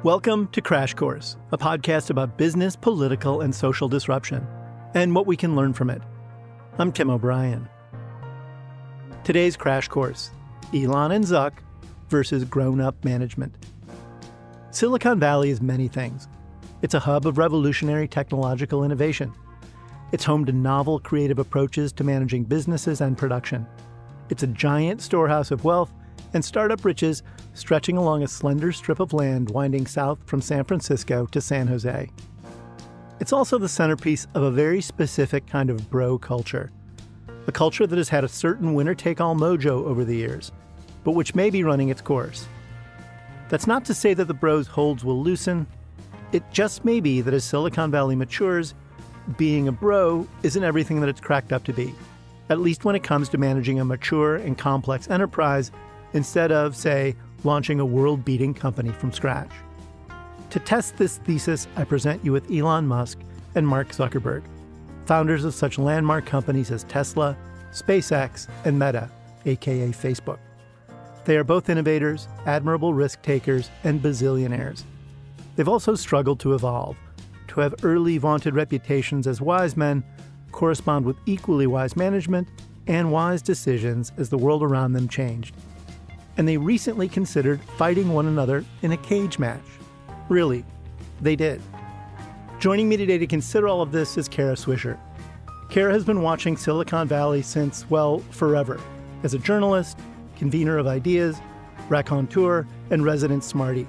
Welcome to Crash Course, a podcast about business, political, and social disruption, and what we can learn from it. I'm Tim O'Brien. Today's Crash Course, Elon and Zuck versus grown-up management. Silicon Valley is many things. It's a hub of revolutionary technological innovation. It's home to novel, creative approaches to managing businesses and production. It's a giant storehouse of wealth and startup riches stretching along a slender strip of land winding south from San Francisco to San Jose. It's also the centerpiece of a very specific kind of bro culture, a culture that has had a certain winner-take-all mojo over the years, but which may be running its course. That's not to say that the bros' holds will loosen. It just may be that as Silicon Valley matures, being a bro isn't everything that it's cracked up to be, at least when it comes to managing a mature and complex enterprise instead of, say, launching a world-beating company from scratch. To test this thesis, I present you with Elon Musk and Mark Zuckerberg, founders of such landmark companies as Tesla, SpaceX, and Meta, aka Facebook. They are both innovators, admirable risk-takers, and bazillionaires. They've also struggled to evolve, to have early vaunted reputations as wise men correspond with equally wise management and wise decisions as the world around them changed. And they recently considered fighting one another in a cage match. Really, they did. Joining me today to consider all of this is Kara Swisher. Kara has been watching Silicon Valley since, well, forever, as a journalist, convener of ideas, raconteur, and resident smarty.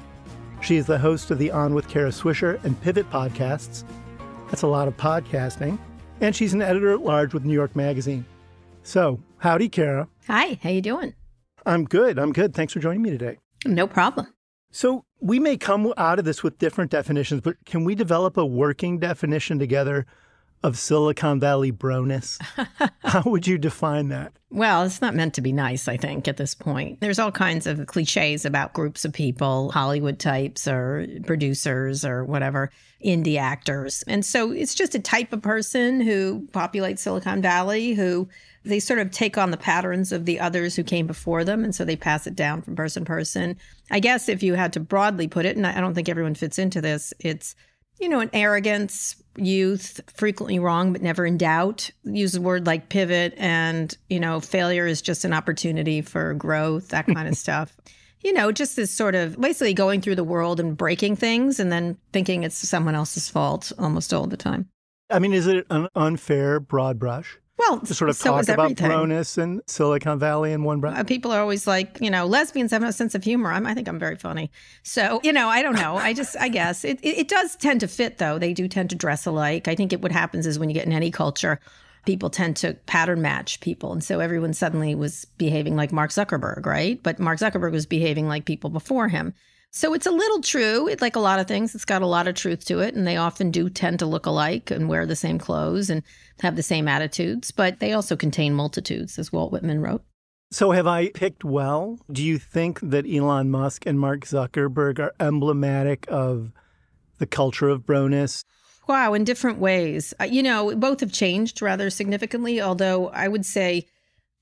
She is the host of the On with Kara Swisher and Pivot podcasts. That's a lot of podcasting. And she's an editor-at-large with New York Magazine. So, howdy, Kara. Hi, how you doing? I'm good. Thanks for joining me today. No problem. So we may come out of this with different definitions, but can we develop a working definition together of Silicon Valley broness? How would you define that? Well, it's not meant to be nice, I think, at this point. There's all kinds of cliches about groups of people, Hollywood types or producers or whatever, indie actors. And so it's just a type of person who populates Silicon Valley, who they sort of take on the patterns of the others who came before them. And so they pass it down from person to person. I guess if you had to broadly put it, and I don't think everyone fits into this, it's, an arrogance, youth, frequently wrong, but never in doubt. Use a word like pivot and, failure is just an opportunity for growth, that kind of stuff. Just this sort of basically going through the world and breaking things and then thinking it's someone else's fault almost all the time. I mean, is it an unfair broad brush? Well, to sort of so talk about broness and Silicon Valley in one breath. People are always like, lesbians have no sense of humor. I think I'm very funny. So, I don't know. I guess it does tend to fit, though. They do tend to dress alike. I think what happens is when you get in any culture, people tend to pattern match people. And so everyone suddenly was behaving like Mark Zuckerberg, right? But Mark Zuckerberg was behaving like people before him. So it's a little true. Like a lot of things, it's got a lot of truth to it. And they often do tend to look alike and wear the same clothes and have the same attitudes. But they also contain multitudes, as Walt Whitman wrote. So have I picked well? Do you think that Elon Musk and Mark Zuckerberg are emblematic of the culture of broness? Wow, in different ways. Both have changed rather significantly, although I would say,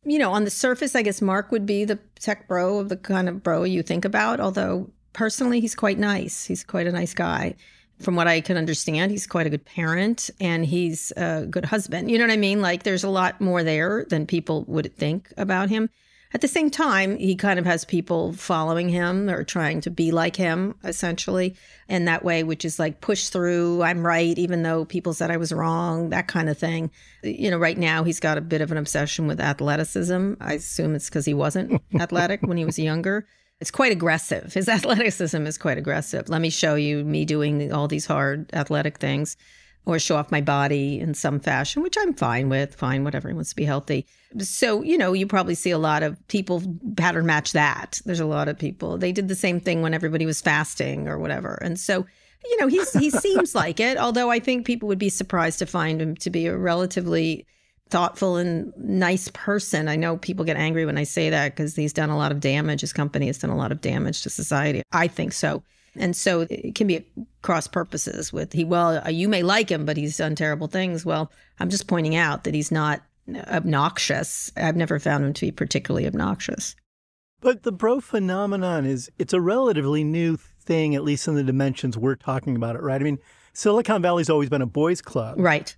on the surface, I guess Mark would be the tech bro of the kind of bro you think about, although personally, he's quite nice. He's quite a nice guy. From what I can understand, he's quite a good parent and he's a good husband. You know what I mean? Like there's a lot more there than people would think about him. At the same time, he kind of has people following him or trying to be like him, essentially, in that way, which is like push through, I'm right, even though people said I was wrong, that kind of thing. Right now, he's got a bit of an obsession with athleticism. I assume it's because he wasn't athletic when he was younger. It's quite aggressive. His athleticism is quite aggressive. Let me show you me doing all these hard athletic things or show off my body in some fashion, which I'm fine with. Fine, whatever. He wants to be healthy. So, you probably see a lot of people pattern match that. There's a lot of people. They did the same thing when everybody was fasting or whatever. And so, he seems like it, although I think people would be surprised to find him to be a relatively thoughtful and nice person. I know people get angry when I say that because he's done a lot of damage. His company has done a lot of damage to society. I think so. And so it can be cross purposes with you may like him, but he's done terrible things. Well, I'm just pointing out that he's not obnoxious. I've never found him to be particularly obnoxious. But the bro phenomenon it's a relatively new thing, at least in the dimensions we're talking about it, right? I mean, Silicon Valley's always been a boys' club. Right.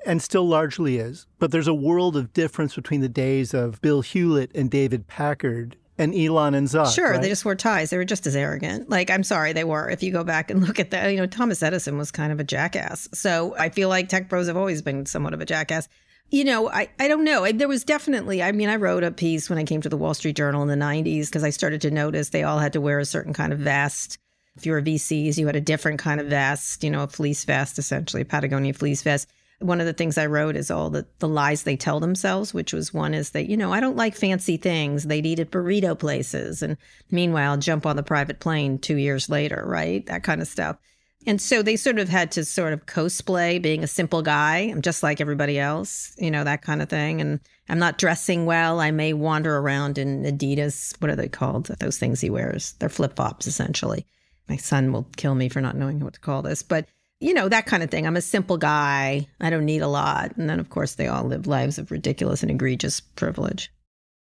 And still largely is. But there's a world of difference between the days of Bill Hewlett and David Packard and Elon and Zuck. Sure, right? They just wore ties. They were just as arrogant. Like, I'm sorry, they were. If you go back and look at that, Thomas Edison was kind of a jackass. So I feel like tech bros have always been somewhat of a jackass. I don't know. There was definitely, I wrote a piece when I came to the Wall Street Journal in the 90s because I started to notice they all had to wear a certain kind of vest. If you were VCs, you had a different kind of vest, a fleece vest, essentially, a Patagonia fleece vest. One of the things I wrote is all the lies they tell themselves, which was one is that, I don't like fancy things. They'd eat at burrito places. And meanwhile, jump on the private plane 2 years later, right? That kind of stuff. And so they sort of had to sort of cosplay being a simple guy. I'm just like everybody else, that kind of thing. And I'm not dressing well. I may wander around in Adidas. What are they called? Those things he wears. They're flip-flops, essentially. My son will kill me for not knowing what to call this. But, that kind of thing. I'm a simple guy. I don't need a lot. And then, of course, they all live lives of ridiculous and egregious privilege.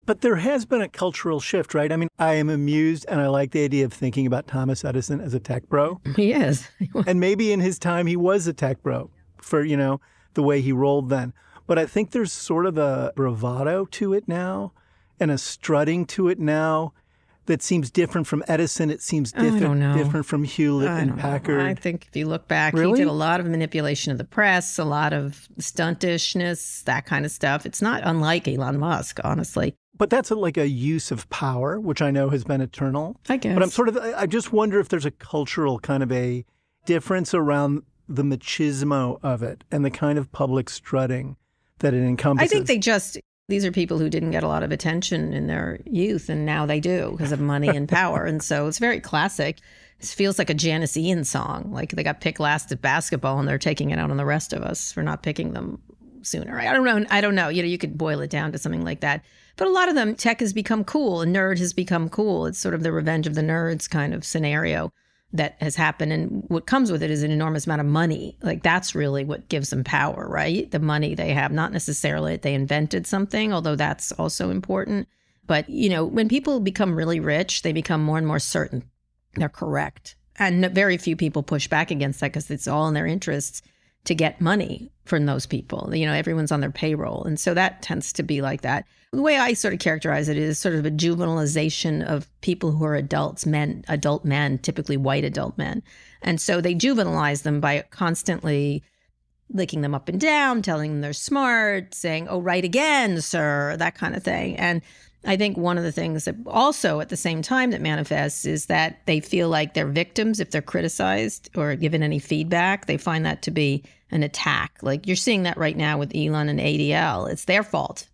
But there has been a cultural shift, right? I mean, I am amused and I like the idea of thinking about Thomas Edison as a tech bro. He is. And maybe in his time he was a tech bro for, the way he rolled then. But I think there's sort of a bravado to it now and a strutting to it now that seems different from Edison. It seems different from Hewlett and Packard. I think if you look back, Really? He did a lot of manipulation of the press, a lot of stuntishness, that kind of stuff. It's not unlike Elon Musk, honestly. But that's like a use of power, which I know has been eternal. I guess. But I just wonder if there's a cultural kind of a difference around the machismo of it and the kind of public strutting that it encompasses. I think these are people who didn't get a lot of attention in their youth, and now they do because of money and power. And so it's very classic. It feels like a Janice Ian song. Like they got picked last at basketball and they're taking it out on the rest of us for not picking them sooner. I don't know. You could boil it down to something like that. But a lot of them, tech has become cool and nerd has become cool. It's sort of the revenge of the nerds kind of scenario that has happened. And what comes with it is an enormous amount of money. Like that's really what gives them power, right? The money they have, not necessarily that they invented something, although that's also important. But, when people become really rich, they become more and more certain they're correct. And very few people push back against that because it's all in their interests to get money from those people. Everyone's on their payroll. And so that tends to be like that. The way I sort of characterize it is sort of a juvenilization of people who are adult men, typically white adult men. And so they juvenilize them by constantly licking them up and down, telling them they're smart, saying, "Oh, right again, sir," that kind of thing. And I think one of the things that also at the same time that manifests is that they feel like they're victims if they're criticized or given any feedback. They find that to be an attack. Like you're seeing that right now with Elon and ADL. It's their fault.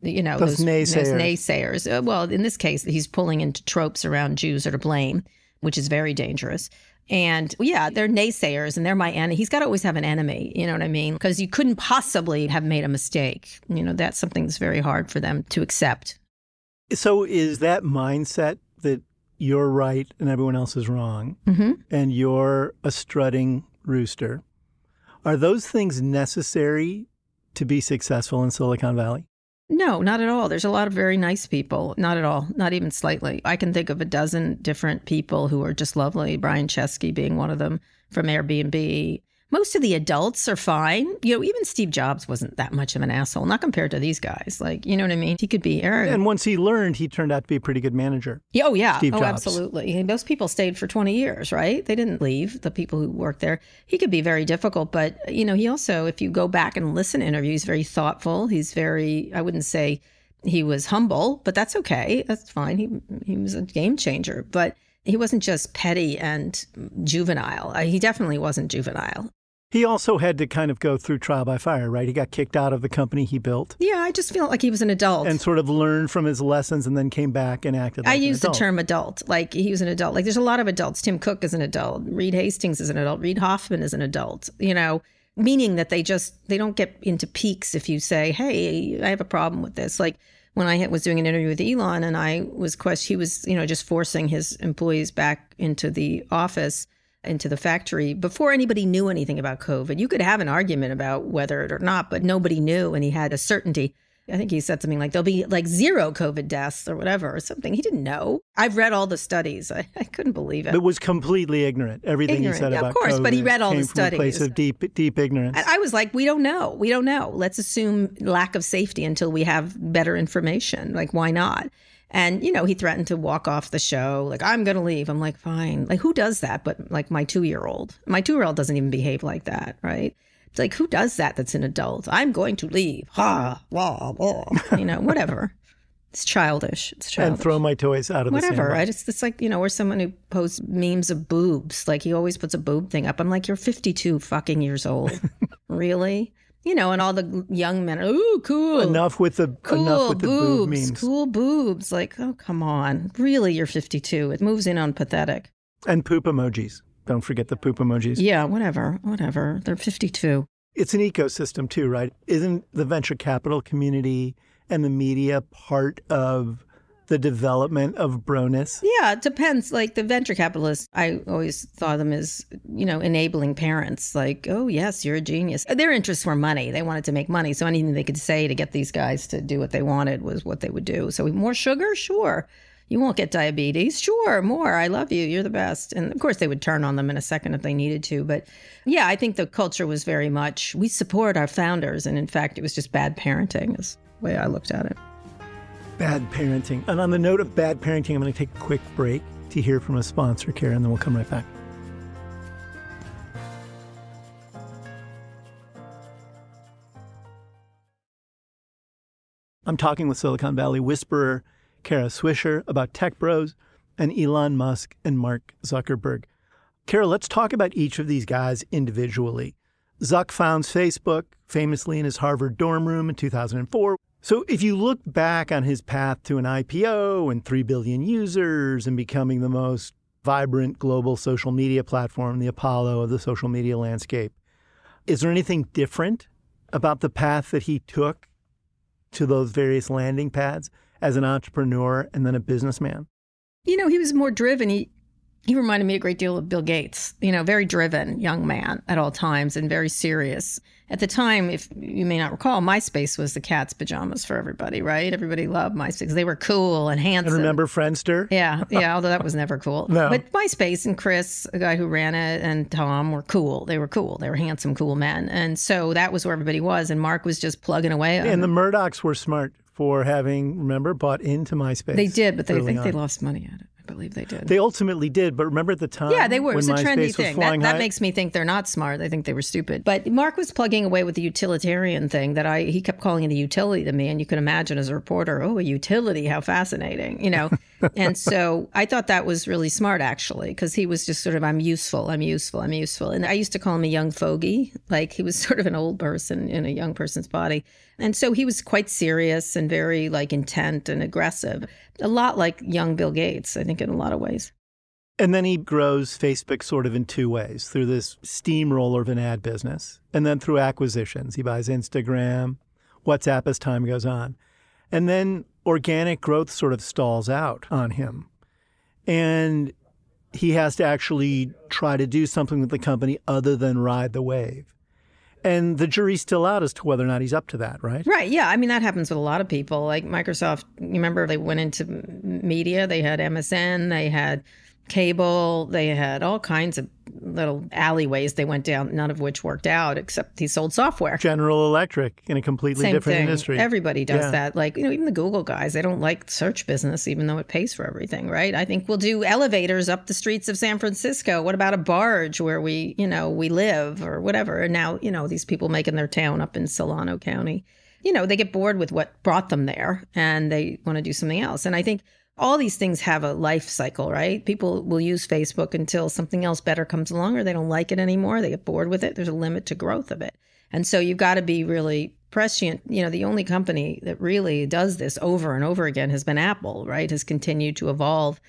Those naysayers. Well, in this case, he's pulling into tropes around Jews are to blame, which is very dangerous. And they're naysayers and they're my enemy. He's got to always have an enemy, you know what I mean? Because you couldn't possibly have made a mistake. That's something that's very hard for them to accept. So is that mindset that you're right and everyone else is wrong, and you're a strutting rooster, are those things necessary to be successful in Silicon Valley? No, not at all. There's a lot of very nice people. Not at all. Not even slightly. I can think of a dozen different people who are just lovely. Brian Chesky being one of them from Airbnb. Most of the adults are fine. Even Steve Jobs wasn't that much of an asshole, not compared to these guys. Like, you know what I mean? He could be arrogant. And once he learned, he turned out to be a pretty good manager. Oh, yeah. Steve Jobs. Absolutely. Those people stayed for 20 years, right? They didn't leave, the people who worked there. He could be very difficult, but, he also, if you go back and listen to interviews, very thoughtful. He's very, I wouldn't say he was humble, but that's okay. That's fine. He was a game changer, but he wasn't just petty and juvenile. He definitely wasn't juvenile. He also had to kind of go through trial by fire, right? He got kicked out of the company he built. Yeah, I just feel like he was an adult. And sort of learned from his lessons and then came back and acted like an adult. I use the term adult. Like he was an adult. Like there's a lot of adults. Tim Cook is an adult. Reed Hastings is an adult. Reed Hoffman is an adult, meaning that they don't get into peaks if you say, "Hey, I have a problem with this." Like when I was doing an interview with Elon and he was, just forcing his employees back into the office, into the factory before anybody knew anything about COVID. You could have an argument about whether it or not, but nobody knew, and he had a certainty. I think he said something like there'll be like 0 COVID deaths or whatever or something. He didn't know. I've read all the studies. I couldn't believe it. It was completely ignorant. Everything he said about of course, COVID but he read all the came studies. from a place of deep ignorance. And I was like, we don't know. We don't know. Let's assume lack of safety until we have better information. Like, why not? And, he threatened to walk off the show. Like, I'm going to leave. I'm like, fine. Like, who does that? But like my 2-year-old. My 2-year-old doesn't even behave like that, right? It's like, who does that that's an adult? I'm going to leave. Ha, blah, blah. Whatever. It's childish. And throw my toys out of the whatever. sandbox. It's like, or someone who posts memes of boobs. Like, he always puts a boob thing up. I'm like, you're 52 fucking years old. Really? And all the young men, ooh, cool. Enough with the boob memes. Cool boobs. Like, oh, come on. Really, you're 52. It moves in on pathetic. And poop emojis. Don't forget the poop emojis. Yeah, whatever. They're 52. It's an ecosystem too, right? Isn't the venture capital community and the media part of the development of broness? Yeah, it depends. Like the venture capitalists, I always thought of them as, enabling parents. Like, oh, yes, you're a genius. Their interests were money. They wanted to make money. So anything they could say to get these guys to do what they wanted was what they would do. So more sugar? Sure. You won't get diabetes. Sure, more. I love you. You're the best. And of course, they would turn on them in a second if they needed to. But yeah, I think the culture was very much, we support our founders. And in fact, it was just bad parenting is the way I looked at it. Bad parenting. And on the note of bad parenting, I'm going to take a quick break to hear from a sponsor, Kara, and then we'll come right back. I'm talking with Silicon Valley whisperer Kara Swisher about tech bros and Elon Musk and Mark Zuckerberg. Kara, let's talk about each of these guys individually. Zuck founds Facebook, famously in his Harvard dorm room in 2004. So if you look back on his path to an IPO and 3 billion users and becoming the most vibrant global social media platform, the Apollo of the social media landscape, is there anything different about the path that he took to those various landing pads as an entrepreneur and then a businessman? He was more driven. He reminded me a great deal of Bill Gates, very driven young man at all times and very serious. At the time, if you may not recall, MySpace was the cat's pajamas for everybody, right? Everybody loved MySpace. They were cool and handsome. And remember Friendster? Yeah, although that was never cool. No. But MySpace and Chris, the guy who ran it, and Tom were cool. They were cool. They were handsome, cool men. And so that was where everybody was. And Mark was just plugging away. And the Murdochs were smart for having, remember, bought into MySpace. They did, but they think they lost money at it. I believe they did. They ultimately did, but remember at the time? Yeah, they were. It was a trendy thing. That high? Makes me think they're not smart. I think they were stupid. But Mark was plugging away with the utilitarian thing he kept calling it a utility to me. And you can imagine as a reporter, oh, a utility, how fascinating, And so I thought that was really smart, actually, because he was just sort of, I'm useful. And I used to call him a young fogey. Like he was sort of an old person in a young person's body. And so he was quite serious and very intent and aggressive, a lot like young Bill Gates, I think, in a lot of ways. And then he grows Facebook sort of in two ways, through this steamroller of an ad business, and then through acquisitions. He buys Instagram, WhatsApp as time goes on. And then organic growth sort of stalls out on him. And he has to actually try to do something with the company other than ride the wave. And the jury's still out as to whether or not he's up to that, right? Right. Yeah. I mean, that happens with a lot of people. Like Microsoft, you remember they went into media. They had MSN. They had cable. They had all kinds of little alleyways they went down, none of which worked out, except he sold software. General Electric in a completely Same different thing. industry. Everybody does that. Like, even the Google guys, they don't like search business, even though it pays for everything, right? I think we'll do elevators up the streets of San Francisco. What about a barge where we live or whatever? And now, these people making their town up in Solano County, they get bored with what brought them there and they want to do something else. And I think all these things have a life cycle, right? People will use Facebook until something else better comes along or they don't like it anymore. They get bored with it. There's a limit to growth of it. And so you've got to be really prescient. The only company that really does this over and over again has been Apple, right? Has continued to evolve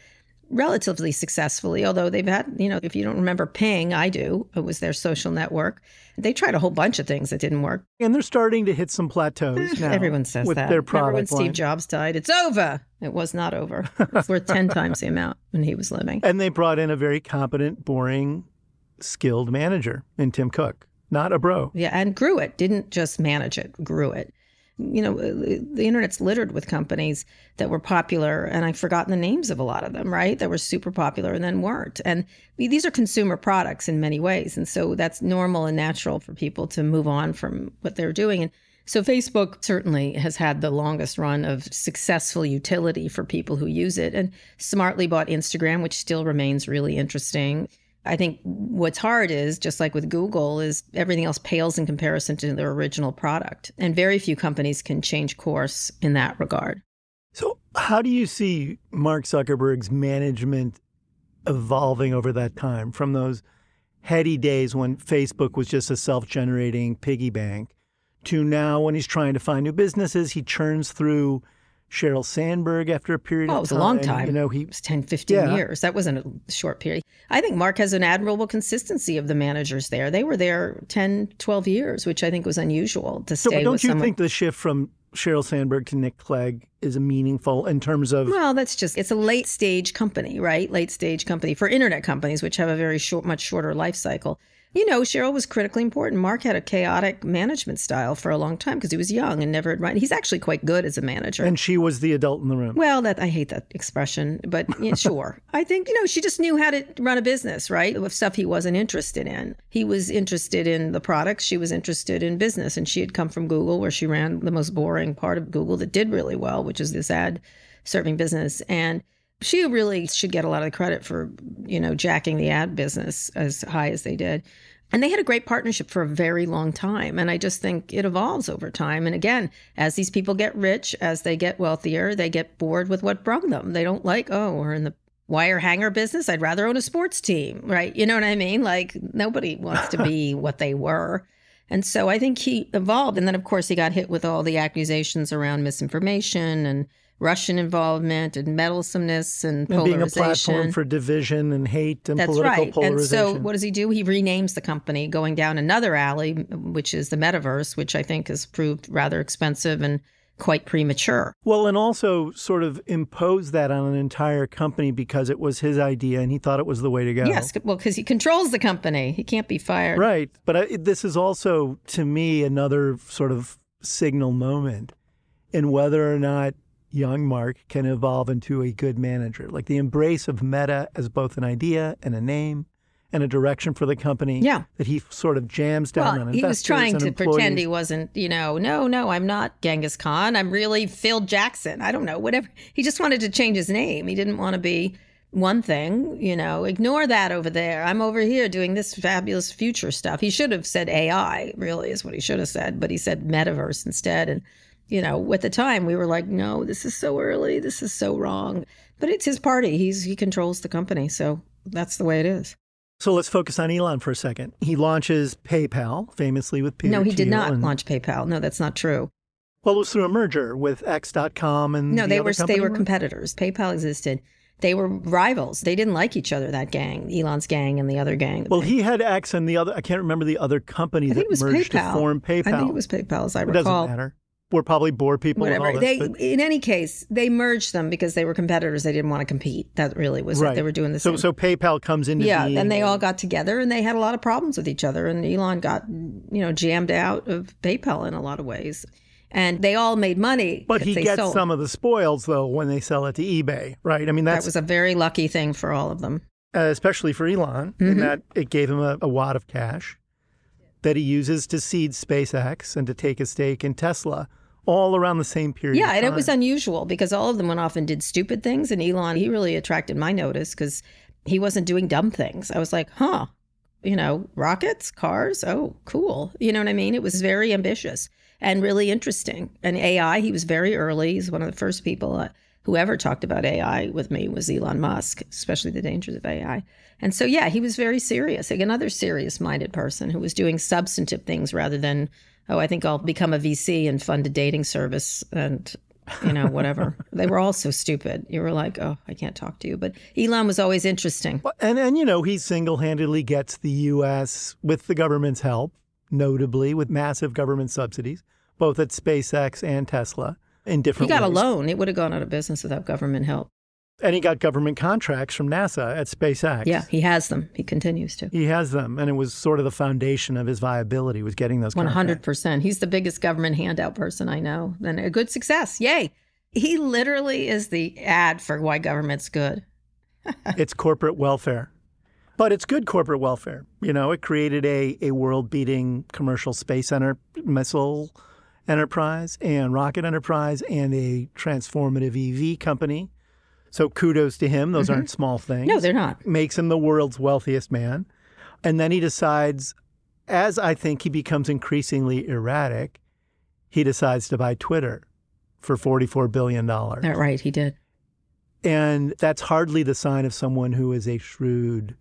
relatively successfully, although they've had, if you don't remember Ping, I do. It was their social network. They tried a whole bunch of things that didn't work. And they're starting to hit some plateaus now. Everyone says with that. Their product Remember when line. Steve Jobs died? It's over. It was not over. It's worth 10 times the amount when he was living. And they brought in a very competent, boring, skilled manager in Tim Cook, not a bro. Yeah, and grew it. Didn't just manage it, grew it. the internet's littered with companies that were popular, and I've forgotten the names of a lot of them, right? That were super popular and then weren't. And these are consumer products in many ways. And so that's normal and natural for people to move on from what they're doing. And so Facebook certainly has had the longest run of successful utility for people who use it, and smartly bought Instagram, which still remains really interesting. I think what's hard is, just like with Google, is everything else pales in comparison to their original product. And very few companies can change course in that regard. So how do you see Mark Zuckerberg's management evolving over that time, from those heady days when Facebook was just a self-generating piggy bank to now when he's trying to find new businesses? He churns through Sheryl Sandberg after a period of time. Oh, it was a long time. It was 10, 15 years. That wasn't a short period. I think Mark has an admirable consistency of the managers there. They were there 10, 12 years, which I think was unusual to stay with someone. Don't you think the shift from Sheryl Sandberg to Nick Clegg is meaningful in terms of... Well, it's a late stage company, right? Late stage company for internet companies, which have a very much shorter life cycle. Sheryl was critically important. Mark had a chaotic management style for a long time because he was young and never had run. He's actually quite good as a manager. And she was the adult in the room. Well, I hate that expression, but yeah, sure. I think, she just knew how to run a business, right? With stuff he wasn't interested in. He was interested in the products. She was interested in business. And she had come from Google, where she ran the most boring part of Google that did really well, which is this ad serving business. And she really should get a lot of the credit for, jacking the ad business as high as they did. And they had a great partnership for a very long time. And I just think it evolves over time. And again, as these people get rich, as they get wealthier, they get bored with what brung them. They don't like, we're in the wire hanger business. I'd rather own a sports team, right? You know what I mean? Like, nobody wants to be what they were. And so I think he evolved. And then, of course, he got hit with all the accusations around misinformation and Russian involvement and meddlesomeness and polarization. Being a platform for division and hate and political polarization. And so what does he do? He renames the company, going down another alley, which is the metaverse, which I think has proved rather expensive and quite premature. Well, and also sort of imposed that on an entire company because it was his idea and he thought it was the way to go. Yes, well, because he controls the company. He can't be fired. Right. But this is also, to me, another sort of signal moment in whether or not young Mark can evolve into a good manager. Like the embrace of Meta as both an idea and a name and a direction for the company that he sort of jams down on investors. He was trying to pretend he wasn't, no, I'm not Genghis Khan. I'm really Phil Jackson. I don't know, whatever. He just wanted to change his name. He didn't want to be one thing, ignore that over there. I'm over here doing this fabulous future stuff. He should have said AI, really, is what he should have said. But he said metaverse instead. And at the time, we were like, no, this is so early. This is so wrong. But it's his party. He controls the company. So that's the way it is. So let's focus on Elon for a second. He launches PayPal, famously with Peter No, he did Thiel not launch PayPal. No, that's not true. Well, it was through a merger with X.com and No, they were competitors. PayPal existed. They were rivals. They didn't like each other, that gang, Elon's gang and the other gang. Well, he had X and the other, I can't remember the other company that merged to form PayPal. I think it was PayPal, as I recall. It doesn't matter. We'll probably bore people with all this. In any case, they merged them because they were competitors. They didn't want to compete. That really was it. They were doing the same. So PayPal comes into being. And they all got together and they had a lot of problems with each other. And Elon got, jammed out of PayPal in a lot of ways. And they all made money. But he gets some of the spoils, though, when they sell it to eBay, right? I mean, that was a very lucky thing for all of them. Especially for Elon, in that it gave him a wad of cash that he uses to seed SpaceX and to take a stake in Tesla. All around the same period. Yeah, and it was unusual because all of them went off and did stupid things. And Elon, he really attracted my notice because he wasn't doing dumb things. I was like, rockets, cars. Oh, cool. You know what I mean? It was very ambitious and really interesting. And AI, he was very early. He's one of the first people who ever talked about AI with me was Elon Musk, especially the dangers of AI. And so, he was very serious, like another serious-minded person who was doing substantive things rather than, I think I'll become a VC and fund a dating service and, whatever. They were all so stupid. You were like, I can't talk to you. But Elon was always interesting. And he single-handedly gets the U.S. with the government's help, notably with massive government subsidies, both at SpaceX and Tesla in different ways. He got a loan. It would have gone out of business without government help. And he got government contracts from NASA at SpaceX. Yeah, he has them. He continues to. He has them. And it was sort of the foundation of his viability was getting those contracts. 100%. He's the biggest government handout person I know. And a good success. Yay. He literally is the ad for why government's good. It's corporate welfare. But it's good corporate welfare. You know, it created a world-beating commercial space missile enterprise and rocket enterprise and a transformative EV company. So kudos to him. Those aren't small things. No, they're not. Makes him the world's wealthiest man. And then he decides, as I think he becomes increasingly erratic, he decides to buy Twitter for $44 billion. Right, he did. And that's hardly the sign of someone who is a shrewd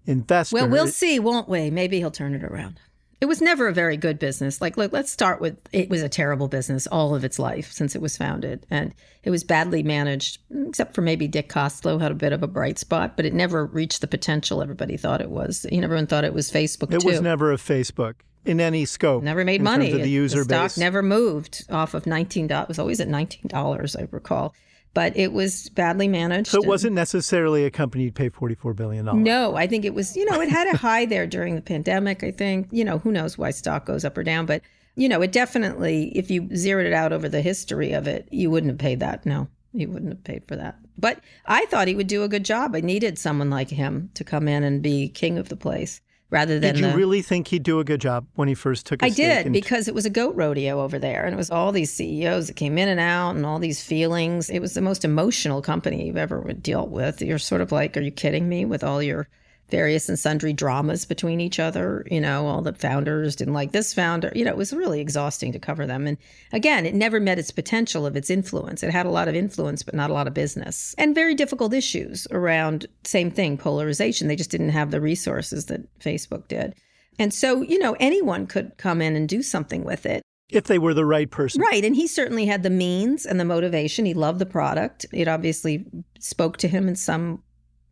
investor. Well, we'll see, won't we? Maybe he'll turn it around. It was never a very good business. Like, look, let's start with, it was a terrible business all of its life since it was founded. And it was badly managed, except for maybe Dick Costlow had a bit of a bright spot, but it never reached the potential everybody thought it was. Everyone thought it was Facebook, too. It was never a Facebook in any scope. Never made money. In terms of the user the stock base. Never moved off of $19. It was always at $19, I recall. But it was badly managed. So it wasn't necessarily a company you'd pay $44 billion. No, I think it was, it had a high there during the pandemic, I think. Who knows why stock goes up or down. But, it definitely, if you zeroed it out over the history of it, you wouldn't have paid that. No, you wouldn't have paid for that. But I thought he would do a good job. I needed someone like him to come in and be king of the place. Rather than Did you really think he'd do a good job when he first took a stake? I did, because it was a goat rodeo over there. And it was all these CEOs that came in and out and all these feelings. It was the most emotional company you've ever dealt with. You're sort of like, are you kidding me, with all your various and sundry dramas between each other? All the founders didn't like this founder. It was really exhausting to cover them. And again, it never met its potential of its influence. It had a lot of influence, but not a lot of business. And very difficult issues around, same thing, polarization. They just didn't have the resources that Facebook did. And so, anyone could come in and do something with it. If they were the right person. Right. And he certainly had the means and the motivation. He loved the product. It obviously spoke to him in some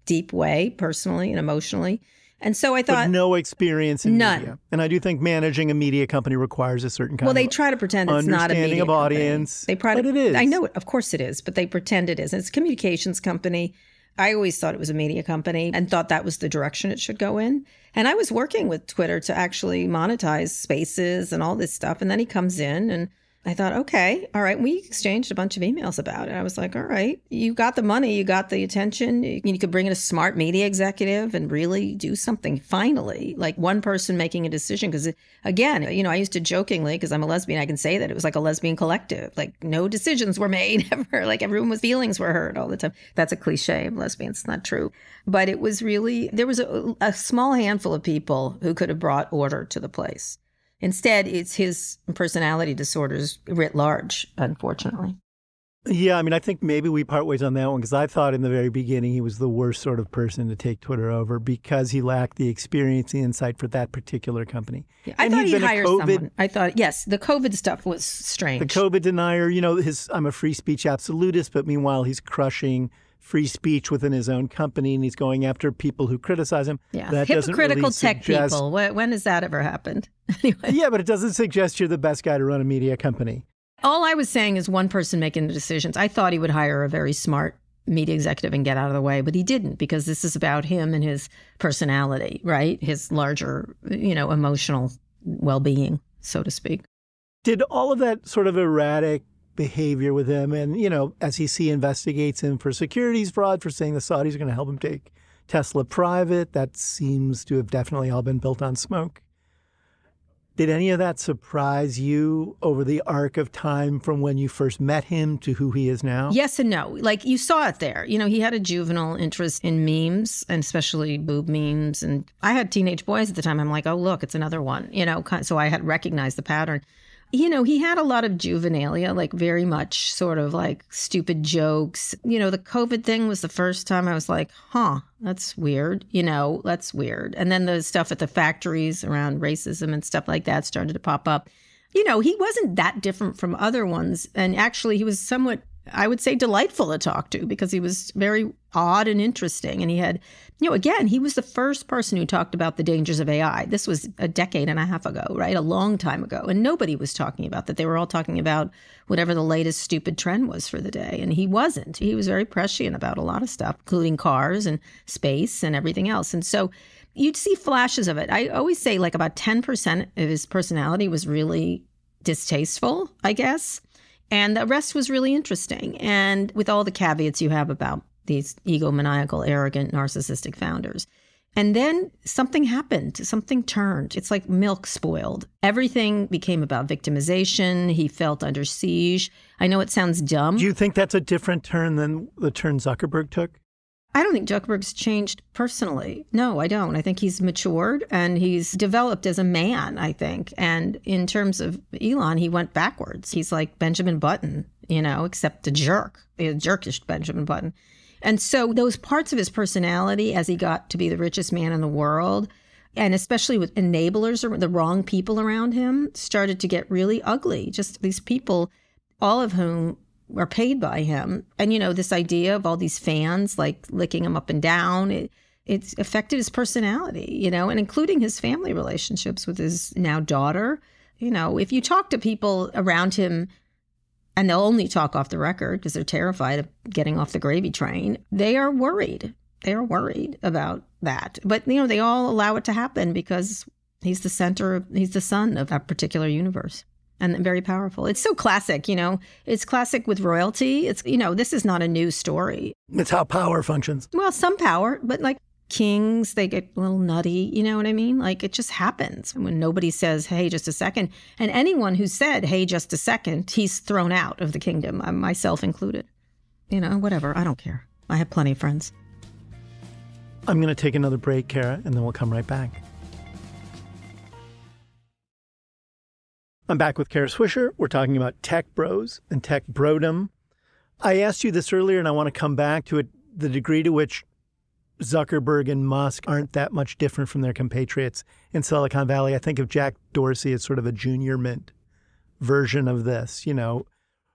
deep way, personally and emotionally. And so I thought... But no experience in none. media. And I do think managing a media company requires a certain kind of... Well, they try to pretend it's not a media of audience. Company. But it is. I know it. Of course it is. But they pretend it is. And it's a communications company. I always thought it was a media company and thought that was the direction it should go in. And I was working with Twitter to actually monetize Spaces and all this stuff. And then he comes in and I thought, okay, all right. We exchanged a bunch of emails about it. I was like, all right, you got the money, you got the attention. You could bring in a smart media executive and really do something finally, like one person making a decision. Because again, I used to jokingly, because I'm a lesbian, I can say that it was like a lesbian collective. Like no decisions were made ever. Like everyone's feelings were hurt all the time. That's a cliche of lesbians. It's not true. But it was really, there was a small handful of people who could have brought order to the place. Instead, it's his personality disorders writ large, unfortunately. Yeah, I think maybe we part ways on that one, because I thought in the very beginning he was the worst sort of person to take Twitter over because he lacked the experience and insight for that particular company. Yeah, I thought he'd hire someone. I thought, yes, the COVID stuff was strange. The COVID denier, I'm a free speech absolutist, but meanwhile he's crushing free speech within his own company, and he's going after people who criticize him. Yeah, that hypocritical doesn't really tech people. When has that ever happened? Anyway. Yeah, but it doesn't suggest you're the best guy to run a media company. All I was saying is one person making the decisions. I thought he would hire a very smart media executive and get out of the way, but he didn't, because this is about him and his personality, right? His larger, emotional well-being, so to speak. Did all of that sort of erratic behavior with him, and SEC investigates him for securities fraud, for saying the Saudis are going to help him take Tesla private, that seems to have definitely all been built on smoke. Did any of that surprise you over the arc of time from when you first met him to who he is now? Yes and no. Like, you saw it there. He had a juvenile interest in memes, and especially boob memes. And I had teenage boys at the time. I'm like, oh, look, it's another one, so I had recognized the pattern. He had a lot of juvenilia, like very much sort of like stupid jokes. The COVID thing was the first time I was like, that's weird. That's weird. And then the stuff at the factories around racism and stuff like that started to pop up. He wasn't that different from other ones. And actually, he was somewhat, I would say, delightful to talk to, because he was very odd and interesting. And he had, again, he was the first person who talked about the dangers of AI. This was a decade and a half ago, right? A long time ago. And nobody was talking about that. They were all talking about whatever the latest stupid trend was for the day. And he wasn't. He was very prescient about a lot of stuff, including cars and space and everything else. And so you'd see flashes of it. I always say like about 10% of his personality was really distasteful, I guess. And the rest was really interesting. And with all the caveats you have about these egomaniacal, arrogant, narcissistic founders. And then something happened. Something turned. It's like milk spoiled. Everything became about victimization. He felt under siege. I know it sounds dumb. Do you think that's a different turn than the turn Zuckerberg took? I don't think Zuckerberg's changed personally. No, I don't. I think he's matured and he's developed as a man, I think. And in terms of Elon, he went backwards. He's like Benjamin Button, except a jerkish Benjamin Button. And so those parts of his personality as he got to be the richest man in the world, and especially with enablers or the wrong people around him, started to get really ugly. Just these people, all of whom are paid by him. And, this idea of all these fans like licking him up and down, it affected his personality, and including his family relationships with his now daughter. If you talk to people around him, and they'll only talk off the record because they're terrified of getting off the gravy train, they are worried. They are worried about that. But, they all allow it to happen because he's the sun of that particular universe. And very powerful. It's so classic, It's classic with royalty. It's, this is not a new story. It's how power functions. Well, some power, but like kings, they get a little nutty. You know what I mean? Like it just happens when nobody says, hey, just a second. And anyone who said, hey, just a second, he's thrown out of the kingdom, myself included. Whatever. I don't care. I have plenty of friends. I'm going to take another break, Kara, and then we'll come right back. I'm back with Kara Swisher. We're talking about tech bros and tech brodom. I asked you this earlier, and I want to come back to it, the degree to which Zuckerberg and Musk aren't that much different from their compatriots in Silicon Valley. I think of Jack Dorsey as sort of a junior mint version of this.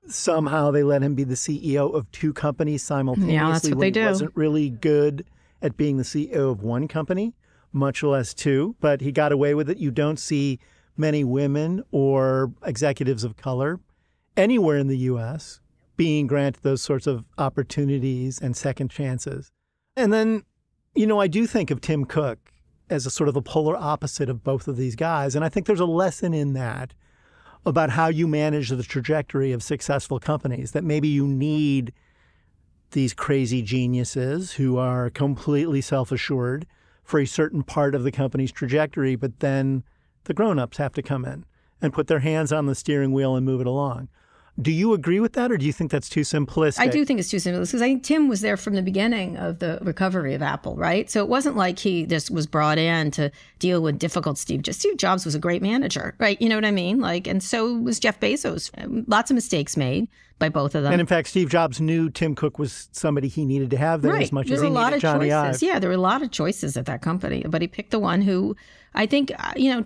Somehow they let him be the CEO of two companies simultaneously. Yeah, that's what they do. He wasn't really good at being the CEO of one company, much less two, but he got away with it. You don't see many women or executives of color anywhere in the U.S. being granted those sorts of opportunities and second chances. And then, I do think of Tim Cook as a sort of the polar opposite of both of these guys. And I think there's a lesson in that about how you manage the trajectory of successful companies, that maybe you need these crazy geniuses who are completely self-assured for a certain part of the company's trajectory, but then the grown-ups have to come in and put their hands on the steering wheel and move it along. Do you agree with that, or do you think that's too simplistic? I do think it's too simplistic because I think Tim was there from the beginning of the recovery of Apple, right? So it wasn't like he just was brought in to deal with difficult Steve Jobs was a great manager, right? You know what I mean? And so was Jeff Bezos. Lots of mistakes made by both of them. And in fact, Steve Jobs knew Tim Cook was somebody he needed to have there as much as he needed Johnny Ive. Yeah, there were a lot of choices at that company, but he picked the one who I think,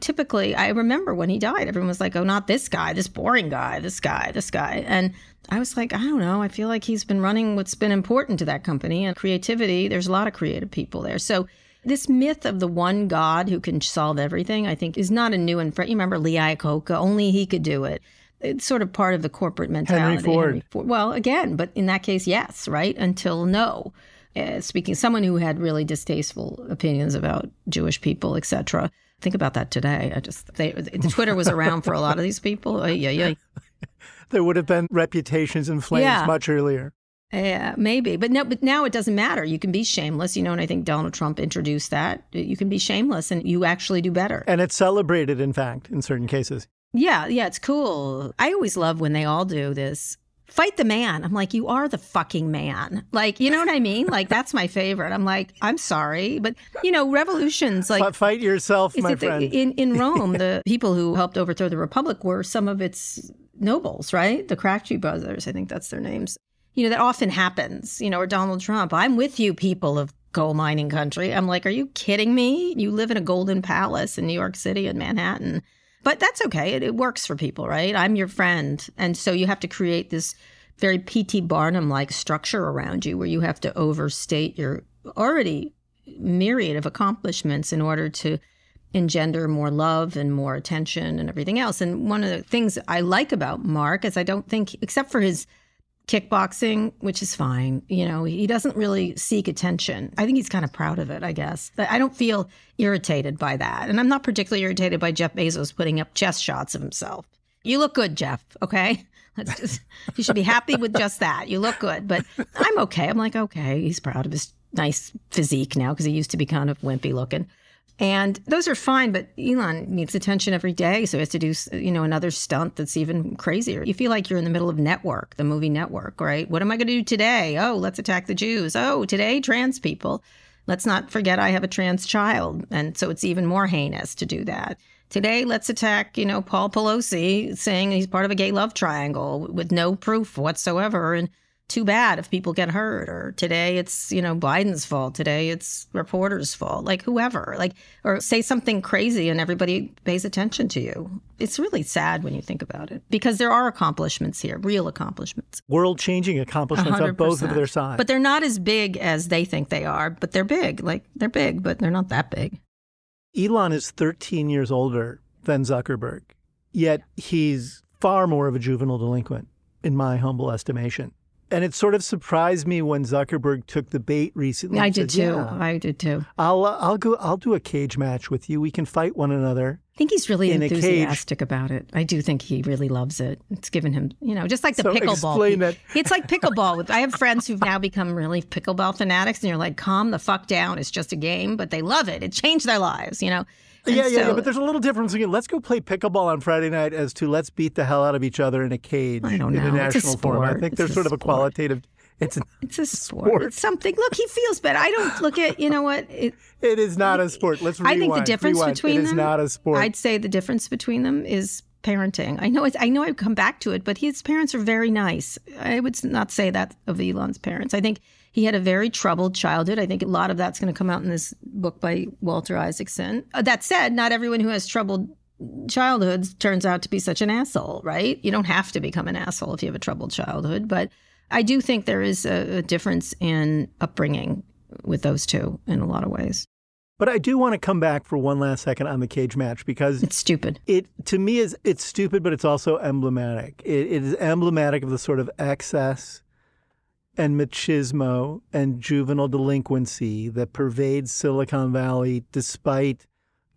typically, I remember when he died, everyone was like, oh, not this guy, this boring guy, this guy. And I was like, I don't know. I feel like he's been running what's been important to that company and creativity. There's a lot of creative people there. So this myth of the one God who can solve everything, I think, is not a new and fresh. You remember Lee Iacocca, only he could do it. It's sort of part of the corporate mentality. Henry Ford. Well, again, but in that case, yes, right? Until no. Speaking, someone who had really distasteful opinions about Jewish people, etc. Think about that today. The Twitter was around for a lot of these people. There would have been reputations in flames much earlier. Yeah, maybe. But now it doesn't matter. You can be shameless, and I think Donald Trump introduced that. You can be shameless and you actually do better. And it's celebrated, in fact, in certain cases. Yeah, it's cool. I always love when they all do this. Fight the man. I'm like, you are the fucking man. You know what I mean? That's my favorite. I'm like, I'm sorry. But, revolutions like... Fight yourself, my friend. In Rome, the people who helped overthrow the Republic were some of its nobles, right? The Kratky brothers, I think that's their names. That often happens, or Donald Trump. I'm with you, people of coal mining country. I'm like, are you kidding me? You live in a golden palace in New York City and Manhattan. But that's okay. It works for people, right? I'm your friend. And so you have to create this very P.T. Barnum-like structure around you where you have to overstate your already myriad of accomplishments in order to engender more love and more attention and everything else. And one of the things I like about Mark is I don't think, except for his kickboxing, which is fine, he doesn't really seek attention. I think he's kind of proud of it, I guess. But I don't feel irritated by that. And I'm not particularly irritated by Jeff Bezos putting up chest shots of himself. You look good, Jeff, okay? You should be happy with just that. You look good. But I'm okay. I'm like, okay, he's proud of his nice physique now because he used to be kind of wimpy looking. And those are fine, but Elon needs attention every day, so he has to do, another stunt that's even crazier. You feel like you're in the middle of Network, the movie Network, right? What am I going to do today? Oh, let's attack the Jews. Oh, today, trans people. Let's not forget I have a trans child, and so it's even more heinous to do that. Today, let's attack, Paul Pelosi, saying he's part of a gay love triangle with no proof whatsoever, and too bad if people get hurt. Or today it's, Biden's fault. Today it's reporters' fault. Like whoever, or say something crazy and everybody pays attention to you. It's really sad when you think about it because there are accomplishments here, real accomplishments. World-changing accomplishments 100%. on both of their sides. But they're not as big as they think they are, but they're big. They're big, but they're not that big. Elon is 13 years older than Zuckerberg, yet he's far more of a juvenile delinquent, in my humble estimation. And it sort of surprised me when Zuckerberg took the bait recently. I did too. I did too. I'll do a cage match with you. We can fight one another. I think he's really enthusiastic about it. I do think he really loves it. It's given him, just like the pickleball. Explain that. It's like pickleball. I have friends who've now become really pickleball fanatics, and you're like, calm the fuck down. It's just a game, but they love it. It changed their lives, Yeah, but there's a little difference between let's go play pickleball on Friday night as to let's beat the hell out of each other in a cage I don't know. in a national forum. I think there's sort of a qualitative. It's a sport. It's something. Look, he feels bad. I don't look at, what? It is not a sport. Let's rewind. I think the difference between them. It is not a sport. I'd say the difference between them is parenting. I know I'd come back to it, but his parents are very nice. I would not say that of Elon's parents. I think he had a very troubled childhood. I think a lot of that's going to come out in this book by Walter Isaacson. That said, not everyone who has troubled childhoods turns out to be such an asshole, right? You don't have to become an asshole if you have a troubled childhood. But I do think there is a difference in upbringing with those two in a lot of ways. But I do want to come back for one last second on the cage match because it's stupid. To me, it's stupid, but it's also emblematic. It is emblematic of the sort of excess and machismo and juvenile delinquency that pervades Silicon Valley despite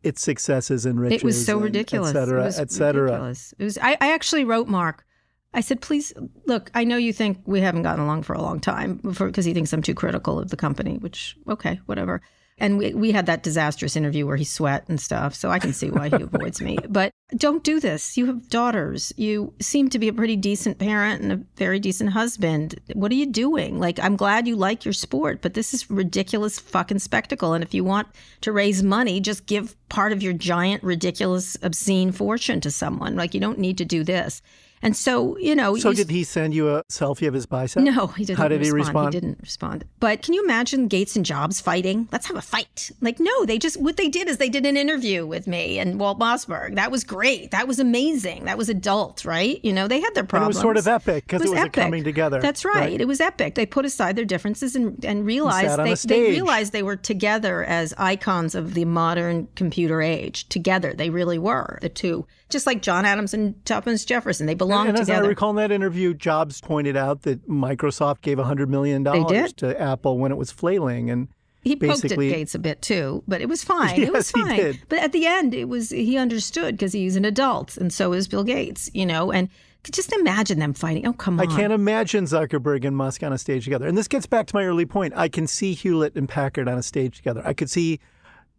its successes and riches. It was so ridiculous. Et cetera. Ridiculous. It was. I actually wrote Mark. I said, please, look, I know you think we haven't gotten along for a long time because he thinks I'm too critical of the company, which, okay, whatever. And we had that disastrous interview where he sweat and stuff, so I can see why he avoids me. But don't do this. You have daughters. You seem to be a pretty decent parent and a very decent husband. What are you doing? I'm glad you like your sport, but this is ridiculous fucking spectacle. And if you want to raise money, just give part of your giant, ridiculous, obscene fortune to someone. You don't need to do this. And so, So did he send you a selfie of his bicep? No, he didn't. How did he respond? He didn't respond. But can you imagine Gates and Jobs fighting? Let's have a fight. No, what they did is they did an interview with me and Walt Mossberg. That was great. That was amazing. That was adult, right? They had their problems. And it was sort of epic because it was a coming together. That's right. It was epic. They put aside their differences and realized they realized they were together as icons of the modern computer age. Together, they really were, the two. Just like John Adams and Thomas Jefferson, they belong together. And as I recall in that interview, Jobs pointed out that Microsoft gave $100 million to Apple when it was flailing. And he poked at Gates a bit too, but it was fine. Yes, it was fine. He did. But at the end, he understood because he's an adult, and so is Bill Gates, and just imagine them fighting. Oh, come on. I can't imagine Zuckerberg and Musk on a stage together. And this gets back to my early point. I can see Hewlett and Packard on a stage together. I could see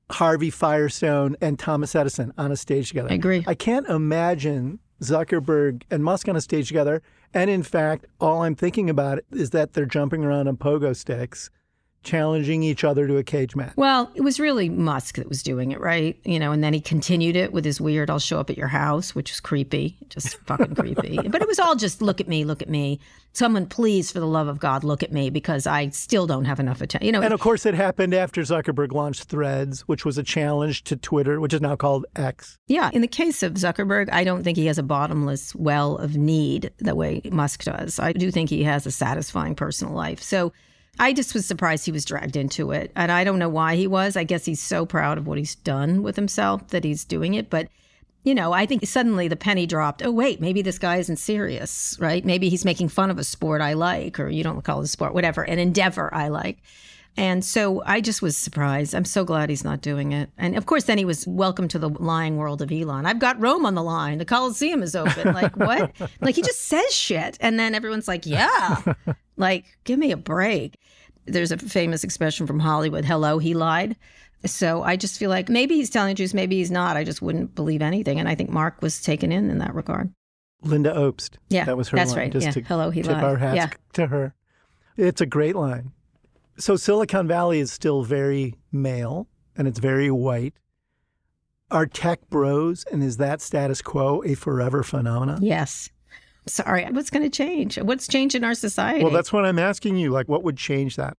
Harvey Firestone and Thomas Edison on a stage together. I agree. I can't imagine Zuckerberg and Musk on a stage together. And in fact, all I'm thinking about is that they're jumping around on pogo sticks challenging each other to a cage match. Well, it was really Musk that was doing it, right? And then he continued it with his weird, I'll show up at your house, which was creepy, just fucking creepy. But it was all just, look at me, look at me. Someone, please, for the love of God, look at me, because I still don't have enough attention. And of course, it happened after Zuckerberg launched Threads, which was a challenge to Twitter, which is now called X. Yeah. In the case of Zuckerberg, I don't think he has a bottomless well of need the way Musk does. I do think he has a satisfying personal life. So I just was surprised he was dragged into it. And I don't know why he was. I guess he's so proud of what he's done with himself that he's doing it. But, I think suddenly the penny dropped. Oh, wait, maybe this guy isn't serious, right? Maybe he's making fun of a sport I like, or you don't call it a sport, whatever, an endeavor I like. And so I just was surprised. I'm so glad he's not doing it. And of course, then he was welcome to the lying world of Elon. I've got Rome on the line. The Coliseum is open. Like, what? Like, he just says shit. And then everyone's like, yeah, like, give me a break. There's a famous expression from Hollywood, hello, he lied. So I just feel like maybe he's telling the truth, maybe he's not. I just wouldn't believe anything. And I think Mark was taken in that regard. Linda Obst. Yeah, that was her that's line. right. Just Yeah. to Hello, he tip lied. our hats Yeah. to her. It's a great line. So Silicon Valley is still very male and it's very white. Are tech bros, and is that status quo a forever phenomenon? Yes. Sorry, what's going to change? What's changed in our society? Well, that's what I'm asking you. Like, what would change that?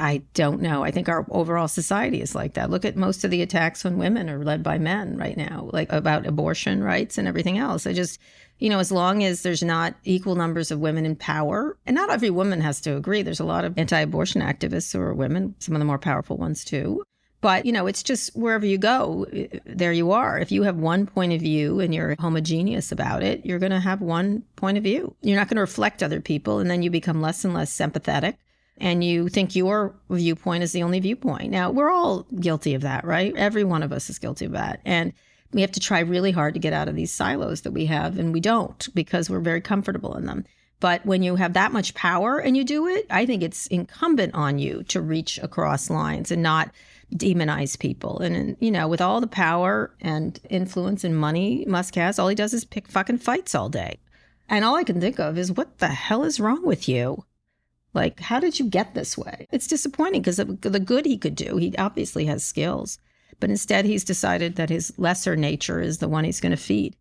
I don't know. I think our overall society is like that. Look at most of the attacks on women are led by men right now, like about abortion rights and everything else. I just, as long as there's not equal numbers of women in power, and not every woman has to agree. There's a lot of anti-abortion activists who are women, some of the more powerful ones too. But, it's just wherever you go, there you are. If you have one point of view and you're homogeneous about it, you're going to have one point of view. You're not going to reflect other people, and then you become less and less sympathetic. And you think your viewpoint is the only viewpoint. Now, we're all guilty of that, right? Every one of us is guilty of that. And we have to try really hard to get out of these silos that we have, and we don't because we're very comfortable in them. But when you have that much power and you do it, I think it's incumbent on you to reach across lines and not demonize people. And, with all the power and influence and money Musk has, all he does is pick fucking fights all day. And all I can think of is, what the hell is wrong with you? Like, how did you get this way? It's disappointing because of the good he could do. He obviously has skills, but instead he's decided that his lesser nature is the one he's going to feed.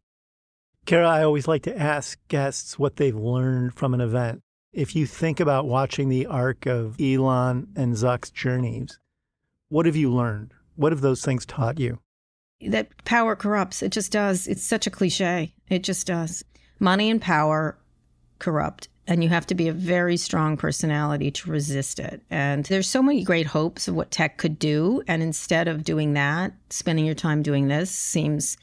Kara, I always like to ask guests what they've learned from an event. If you think about watching the arc of Elon and Zuck's journeys, what have you learned? What have those things taught you? That power corrupts. It just does. It's such a cliche. It just does. Money and power corrupt. And you have to be a very strong personality to resist it. And there's so many great hopes of what tech could do. And instead of doing that, spending your time doing this seems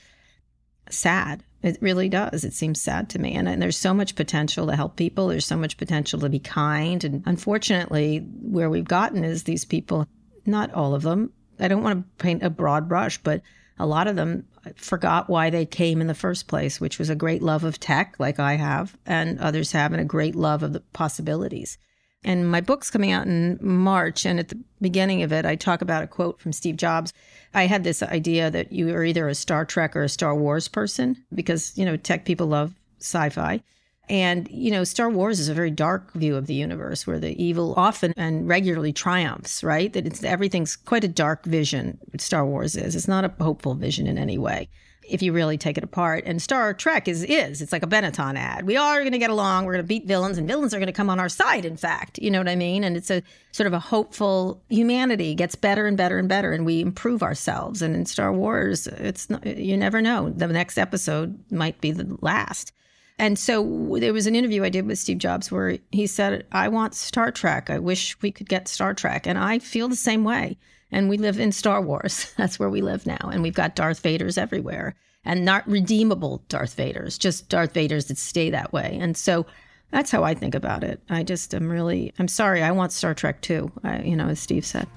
sad. It really does. It seems sad to me. And there's so much potential to help people. There's so much potential to be kind. And unfortunately, where we've gotten is these people, not all of them, I don't want to paint a broad brush, but a lot of them forgot why they came in the first place, which was a great love of tech, like I have, and others have, and a great love of the possibilities. And my book's coming out in March, and at the beginning of it, I talk about a quote from Steve Jobs. I had this idea that you are either a Star Trek or a Star Wars person, because, tech people love sci-fi. And, Star Wars is a very dark view of the universe where the evil often and regularly triumphs, right? That everything's quite a dark vision, Star Wars is. It's not a hopeful vision in any way, if you really take it apart. And Star Trek is. It's like a Benetton ad. We are going to get along. We're going to beat villains, and villains are going to come on our side, in fact. You know what I mean? And it's a sort of a hopeful humanity gets better and better and better, and we improve ourselves. And in Star Wars, it's not, you never know. The next episode might be the last. And so there was an interview I did with Steve Jobs where he said, I want Star Trek. I wish we could get Star Trek. And I feel the same way. And we live in Star Wars. That's where we live now. And we've got Darth Vaders everywhere. And not redeemable Darth Vaders, just Darth Vaders that stay that way. And so that's how I think about it. I'm sorry. I want Star Trek too, as Steve said.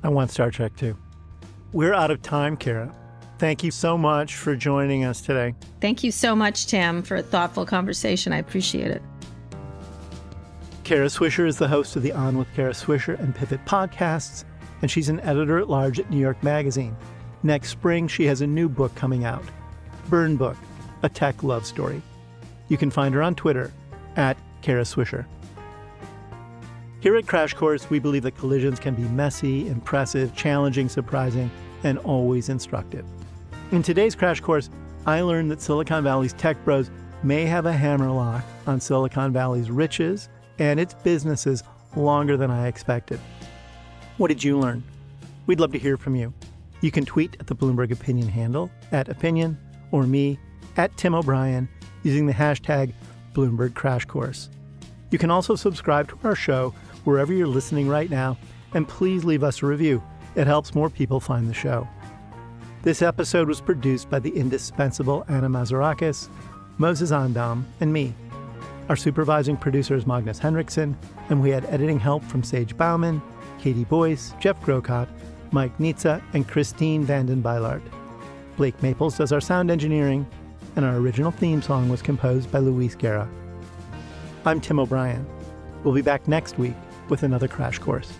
I want Star Trek too. We're out of time, Kara. Thank you so much for joining us today. Thank you so much, Tim, for a thoughtful conversation. I appreciate it. Kara Swisher is the host of the On with Kara Swisher and Pivot podcasts, and she's an editor-at-large at New York Magazine. Next spring, she has a new book coming out, Burn Book, a tech love story. You can find her on Twitter, @Kara Swisher. Here at Crash Course, we believe that collisions can be messy, impressive, challenging, surprising, and always instructive. In today's Crash Course, I learned that Silicon Valley's tech bros may have a hammerlock on Silicon Valley's riches and its businesses longer than I expected. What did you learn? We'd love to hear from you. You can tweet at the Bloomberg Opinion handle, @opinion, or me, @Tim O'Brien, using the hashtag Bloomberg Crash Course. You can also subscribe to our show wherever you're listening right now, and please leave us a review. It helps more people find the show. This episode was produced by the indispensable Anna Mazarakis, Moses Andam, and me. Our supervising producer is Magnus Henriksen, and we had editing help from Sage Bauman, Katie Boyce, Jeff Grocott, Mike Nitza, and Christine Vanden Beilard. Blake Maples does our sound engineering, and our original theme song was composed by Luis Guerra. I'm Tim O'Brien. We'll be back next week with another Crash Course.